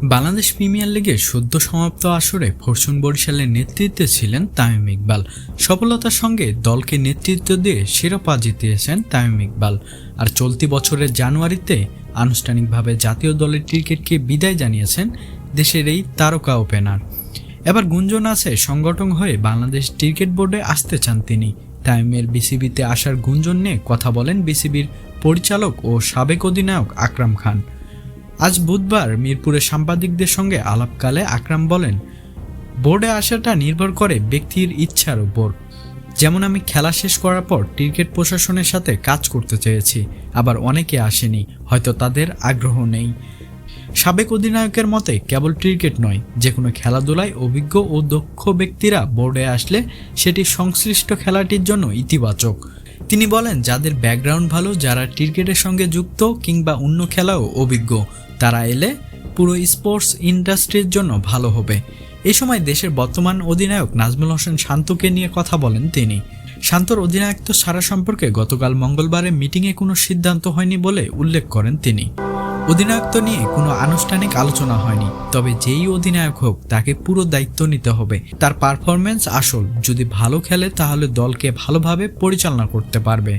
Bangladesh premier লিগের সদ্য সমাপ্ত আসরে ফরচুন বরিশালের নেতৃত্বে ছিলেন তামিম ইকবাল। সফলতার সঙ্গে দলকে নেতৃত্ব দিয়ে শিরোপা জিতিয়েছেন তামিম ইকবাল। আর চলতি বছরের জানুয়ারিতে আনুষ্ঠানিকভাবে জাতীয় দলের ক্রিকেটকে বিদায় জানিয়েছেন দেশের এই তারকা ওপেনার। এবার গুঞ্জন আছে সংগঠন হয়ে বাংলাদেশ ক্রিকেট বোর্ডে আসতে চান তিনি। তামিমের বিসিবিতে আসার গুঞ্জন নিয়ে কথা বলেন বিসিবির পরিচালক ও সাবেক অধিনায়ক আকরাম খান। আজ বুধবার মিরপুরে সাংবাদিকদের সঙ্গে আলাপকালে আকরাম বলেন, বোর্ডে আসাটা নির্ভর করে ব্যক্তির ইচ্ছার উপর। যেমন আমি খেলা শেষ করার পর ক্রিকেট প্রশাসনের সাথে কাজ করতে চেয়েছি, আবার অনেকে আসেনি, হয়তো তাদের আগ্রহ নেই। সাবেক অধিনায়কের মতে কেবল ক্রিকেট নয়, যে কোনো খেলাধুলায় অভিজ্ঞ ও দক্ষ ব্যক্তিরা বোর্ডে আসলে সেটি সংশ্লিষ্ট খেলাটির জন্য ইতিবাচক। তিনি বলেন, যাদের ব্যাকগ্রাউন্ড ভালো, যারা ক্রিকেটের সঙ্গে যুক্ত কিংবা অন্য খেলাও অভিজ্ঞ, তারা এলে পুরো স্পোর্টস ইন্ডাস্ট্রির জন্য ভালো হবে। এই সময় দেশের বর্তমান অধিনায়ক নাজমুল হোসেন শান্তকে নিয়ে কথা বলেন তিনি। শান্তর অধিনায়কত্ব ছাড়া সম্পর্কে গতকাল মঙ্গলবারের মিটিংয়ে কোনো সিদ্ধান্ত হয়নি বলে উল্লেখ করেন তিনি। অধিনায়কত্ব নিয়ে কোনো আনুষ্ঠানিক আলোচনা হয়নি, তবে যেই অধিনায়ক হোক তাকে পুরো দায়িত্ব নিতে হবে। তার পারফরম্যান্স আসল, যদি ভালো খেলে তাহলে দলকে ভালোভাবে পরিচালনা করতে পারবে।